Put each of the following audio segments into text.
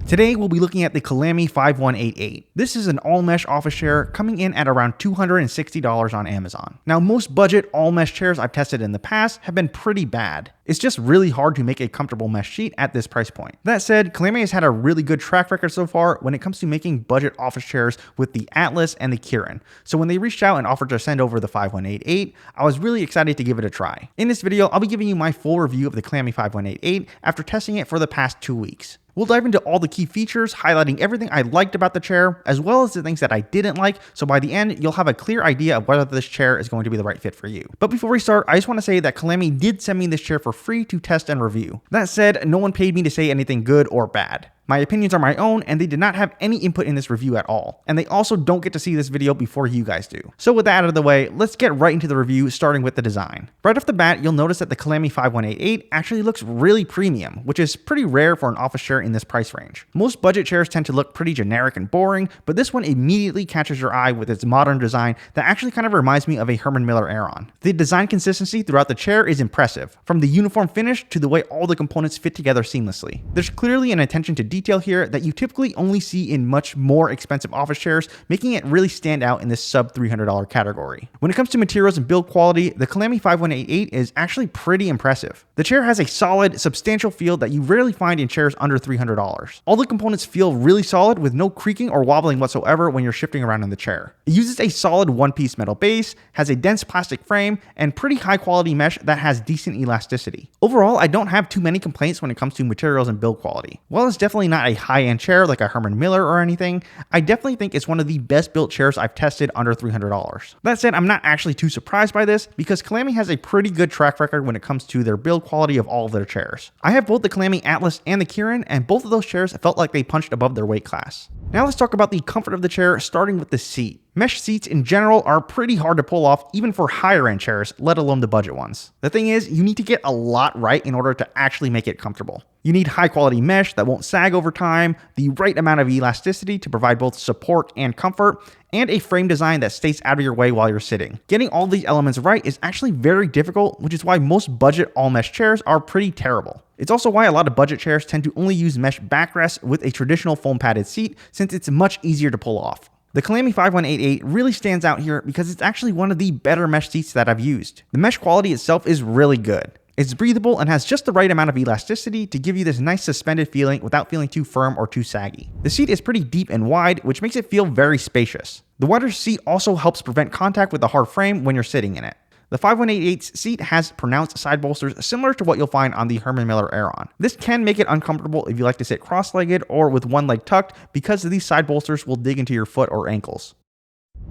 Today we'll be looking at the COLAMY 5188. This is an all-mesh office chair coming in at around $260 on Amazon. Now most budget all-mesh chairs I've tested in the past have been pretty bad. It's just really hard to make a comfortable mesh sheet at this price point. That said, COLAMY has had a really good track record so far when it comes to making budget office chairs with the Atlas and the Kirin. So when they reached out and offered to send over the 5188, I was really excited to give it a try. In this video, I'll be giving you my full review of the COLAMY 5188 after testing it for the past 2 weeks. We'll dive into all the key features, highlighting everything I liked about the chair, as well as the things that I didn't like, so by the end, you'll have a clear idea of whether this chair is going to be the right fit for you. But before we start, I just want to say that COLAMY did send me this chair for free to test and review. That said, no one paid me to say anything good or bad. My opinions are my own, and they did not have any input in this review at all. And they also don't get to see this video before you guys do. So with that out of the way, let's get right into the review, starting with the design. Right off the bat, you'll notice that the COLAMY 5188 actually looks really premium, which is pretty rare for an office chair in this price range. Most budget chairs tend to look pretty generic and boring, but this one immediately catches your eye with its modern design that actually kind of reminds me of a Herman Miller Aeron. The design consistency throughout the chair is impressive, from the uniform finish to the way all the components fit together seamlessly. There's clearly an attention to detail here that you typically only see in much more expensive office chairs, making it really stand out in this sub $300 category. When it comes to materials and build quality, the COLAMY 5188 is actually pretty impressive. The chair has a solid, substantial feel that you rarely find in chairs under $300. All the components feel really solid with no creaking or wobbling whatsoever when you're shifting around in the chair. It uses a solid one-piece metal base, has a dense plastic frame, and pretty high quality mesh that has decent elasticity. Overall, I don't have too many complaints when it comes to materials and build quality. While it's definitely not a high-end chair like a Herman Miller or anything, I definitely think it's one of the best built chairs I've tested under $300. That said, I'm not actually too surprised by this because COLAMY has a pretty good track record when it comes to their build quality of all of their chairs. I have both the COLAMY Atlas and the Kirin, and both of those chairs felt like they punched above their weight class. Now let's talk about the comfort of the chair, starting with the seat. Mesh seats in general are pretty hard to pull off even for higher end chairs, let alone the budget ones. The thing is, you need to get a lot right in order to actually make it comfortable. You need high quality mesh that won't sag over time, the right amount of elasticity to provide both support and comfort, and a frame design that stays out of your way while you're sitting. Getting all these elements right is actually very difficult, which is why most budget all mesh chairs are pretty terrible. It's also why a lot of budget chairs tend to only use mesh backrests with a traditional foam padded seat, since it's much easier to pull off. The COLAMY 5188 really stands out here because it's actually one of the better mesh seats that I've used. The mesh quality itself is really good. It's breathable and has just the right amount of elasticity to give you this nice suspended feeling without feeling too firm or too saggy. The seat is pretty deep and wide, which makes it feel very spacious. The wider seat also helps prevent contact with the hard frame when you're sitting in it. The 5188's seat has pronounced side bolsters similar to what you'll find on the Herman Miller Aeron. This can make it uncomfortable if you like to sit cross-legged or with one leg tucked because these side bolsters will dig into your foot or ankles.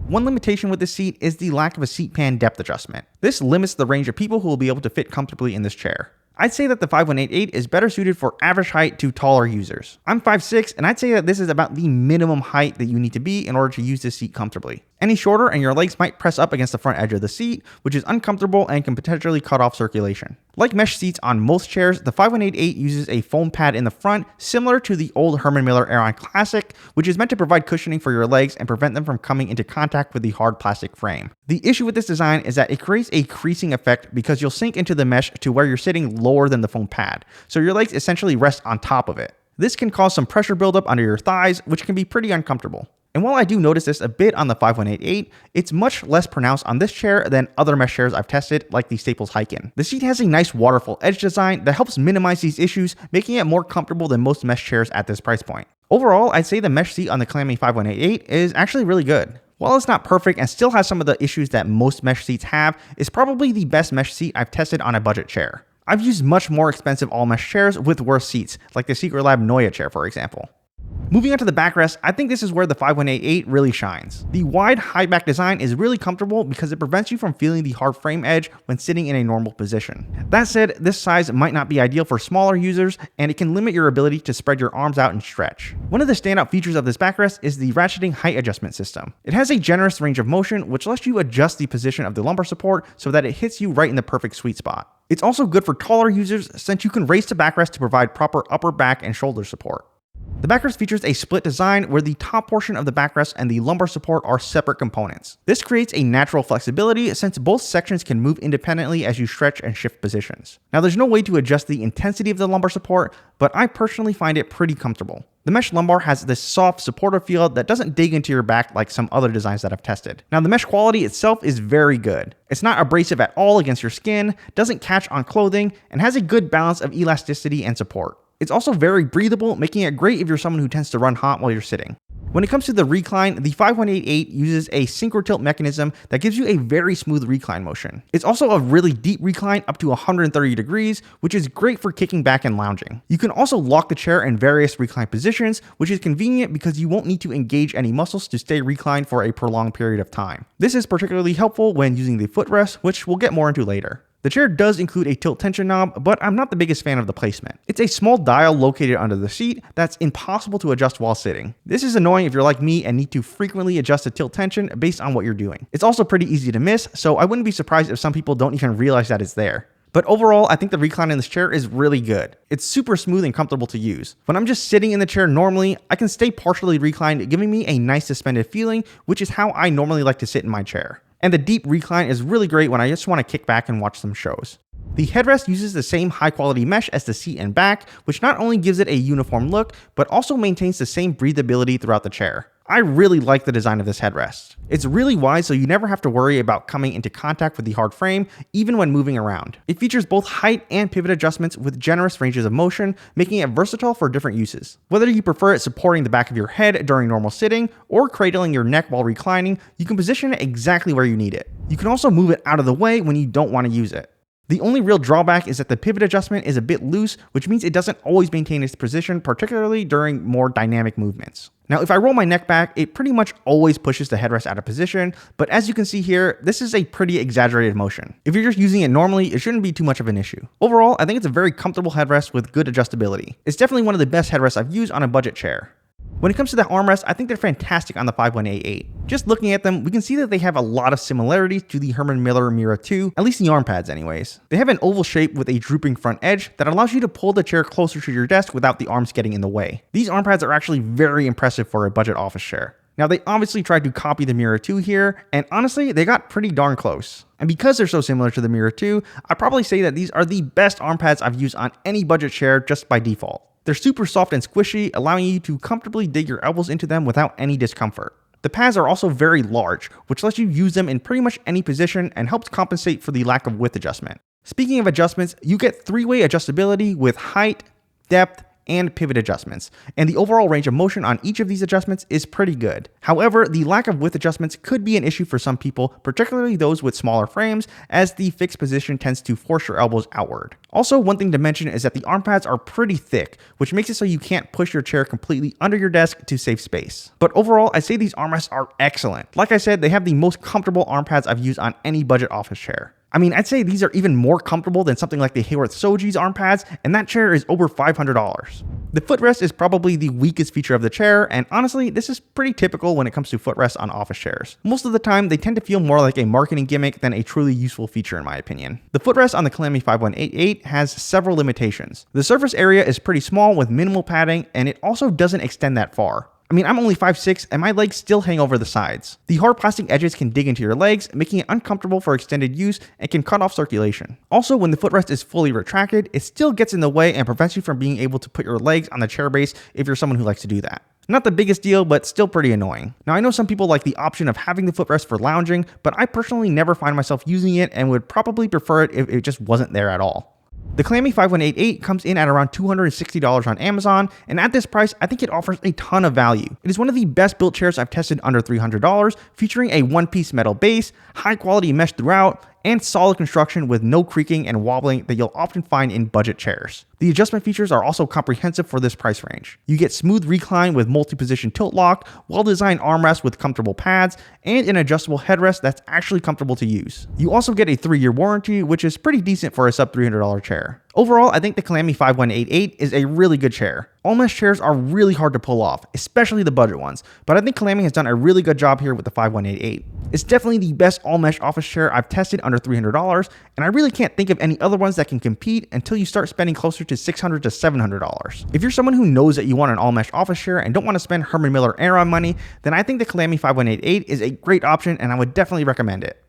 One limitation with this seat is the lack of a seat pan depth adjustment. This limits the range of people who will be able to fit comfortably in this chair. I'd say that the 5188 is better suited for average height to taller users. I'm 5'6", and I'd say that this is about the minimum height that you need to be in order to use this seat comfortably. Any shorter and your legs might press up against the front edge of the seat, which is uncomfortable and can potentially cut off circulation. Like mesh seats on most chairs, the 5188 uses a foam pad in the front, similar to the old Herman Miller Aeron Classic, which is meant to provide cushioning for your legs and prevent them from coming into contact with the hard plastic frame. The issue with this design is that it creates a creasing effect because you'll sink into the mesh to where you're sitting lower than the foam pad, so your legs essentially rest on top of it. This can cause some pressure buildup under your thighs, which can be pretty uncomfortable. And while I do notice this a bit on the 5188, it's much less pronounced on this chair than other mesh chairs I've tested, like the Staples Hyken. The seat has a nice waterfall edge design that helps minimize these issues, making it more comfortable than most mesh chairs at this price point. Overall, I'd say the mesh seat on the COLAMY 5188 is actually really good. While it's not perfect and still has some of the issues that most mesh seats have, it's probably the best mesh seat I've tested on a budget chair. I've used much more expensive all mesh chairs with worse seats, like the Secretlab Noya chair for example. Moving on to the backrest, I think this is where the 5188 really shines. The wide high back design is really comfortable because it prevents you from feeling the hard frame edge when sitting in a normal position. That said, this size might not be ideal for smaller users, and it can limit your ability to spread your arms out and stretch. One of the standout features of this backrest is the ratcheting height adjustment system. It has a generous range of motion, which lets you adjust the position of the lumbar support so that it hits you right in the perfect sweet spot. It's also good for taller users since you can raise the backrest to provide proper upper back and shoulder support. The The backrest features a split design where the top portion of the backrest and the lumbar support are separate components. This creates a natural flexibility since both sections can move independently as you stretch and shift positions. Now there's no way to adjust the intensity of the lumbar support, but I personally find it pretty comfortable. The mesh lumbar has this soft, supportive feel that doesn't dig into your back like some other designs that I've tested. Now the mesh quality itself is very good. It's not abrasive at all against your skin, doesn't catch on clothing, and has a good balance of elasticity and support. It's also very breathable, making it great if you're someone who tends to run hot while you're sitting. When it comes to the recline, the 5188 uses a synchro tilt mechanism that gives you a very smooth recline motion. It's also a really deep recline up to 130 degrees, which is great for kicking back and lounging. You can also lock the chair in various recline positions, which is convenient because you won't need to engage any muscles to stay reclined for a prolonged period of time. This is particularly helpful when using the footrest, which we'll get more into later. The chair does include a tilt tension knob, but I'm not the biggest fan of the placement. It's a small dial located under the seat that's impossible to adjust while sitting. This is annoying if you're like me and need to frequently adjust the tilt tension based on what you're doing. It's also pretty easy to miss, so I wouldn't be surprised if some people don't even realize that it's there. But overall, I think the recline in this chair is really good. It's super smooth and comfortable to use. When I'm just sitting in the chair normally, I can stay partially reclined, giving me a nice suspended feeling, which is how I normally like to sit in my chair. And the deep recline is really great when I just want to kick back and watch some shows. The headrest uses the same high quality mesh as the seat and back, which not only gives it a uniform look, but also maintains the same breathability throughout the chair. I really like the design of this headrest. It's really wide so you never have to worry about coming into contact with the hard frame, even when moving around. It features both height and pivot adjustments with generous ranges of motion, making it versatile for different uses. Whether you prefer it supporting the back of your head during normal sitting, or cradling your neck while reclining, you can position it exactly where you need it. You can also move it out of the way when you don't want to use it. The only real drawback is that the pivot adjustment is a bit loose, which means it doesn't always maintain its position, particularly during more dynamic movements. Now, if I roll my neck back, it pretty much always pushes the headrest out of position, but as you can see here, this is a pretty exaggerated motion. If you're just using it normally, it shouldn't be too much of an issue. Overall, I think it's a very comfortable headrest with good adjustability. It's definitely one of the best headrests I've used on a budget chair. When it comes to the armrests, I think they're fantastic on the 5188. Just looking at them, we can see that they have a lot of similarities to the Herman Miller Mira 2, at least the arm pads anyways. They have an oval shape with a drooping front edge that allows you to pull the chair closer to your desk without the arms getting in the way. These arm pads are actually very impressive for a budget office chair. Now, they obviously tried to copy the Mira 2 here, and honestly, they got pretty darn close. And because they're so similar to the Mira 2, I'd probably say that these are the best arm pads I've used on any budget chair just by default. They're super soft and squishy, allowing you to comfortably dig your elbows into them without any discomfort. The pads are also very large, which lets you use them in pretty much any position and helps compensate for the lack of width adjustment. Speaking of adjustments, you get three-way adjustability with height, depth, and pivot adjustments, and the overall range of motion on each of these adjustments is pretty good. However, the lack of width adjustments could be an issue for some people, particularly those with smaller frames, as the fixed position tends to force your elbows outward. Also, one thing to mention is that the arm pads are pretty thick, which makes it so you can't push your chair completely under your desk to save space. But overall, I'd say these armrests are excellent. Like I said, they have the most comfortable arm pads I've used on any budget office chair. I mean, I'd say these are even more comfortable than something like the Hayworth Soji's arm pads, and that chair is over $500. The footrest is probably the weakest feature of the chair, and honestly, this is pretty typical when it comes to footrests on office chairs. Most of the time, they tend to feel more like a marketing gimmick than a truly useful feature in my opinion. The footrest on the COLAMY 5188 has several limitations. The surface area is pretty small with minimal padding, and it also doesn't extend that far. I mean, I'm only 5'6", and my legs still hang over the sides. The hard plastic edges can dig into your legs, making it uncomfortable for extended use and can cut off circulation. Also, when the footrest is fully retracted, it still gets in the way and prevents you from being able to put your legs on the chair base if you're someone who likes to do that. Not the biggest deal, but still pretty annoying. Now, I know some people like the option of having the footrest for lounging, but I personally never find myself using it and would probably prefer it if it just wasn't there at all. The COLAMY 5188 comes in at around $260 on Amazon, and at this price, I think it offers a ton of value. It is one of the best built chairs I've tested under $300, featuring a one-piece metal base, high-quality mesh throughout, and solid construction with no creaking and wobbling that you'll often find in budget chairs. The adjustment features are also comprehensive for this price range. You get smooth recline with multi-position tilt lock, well-designed armrests with comfortable pads, and an adjustable headrest that's actually comfortable to use. You also get a 3-year warranty, which is pretty decent for a sub $300 chair. Overall, I think the COLAMY 5188 is a really good chair. All mesh chairs are really hard to pull off, especially the budget ones, but I think COLAMY has done a really good job here with the 5188. It's definitely the best all mesh office chair I've tested under $300, and I really can't think of any other ones that can compete until you start spending closer to $600 to $700. If you're someone who knows that you want an all mesh office chair and don't want to spend Herman Miller Aeron money, then I think the COLAMY 5188 is a great option and I would definitely recommend it.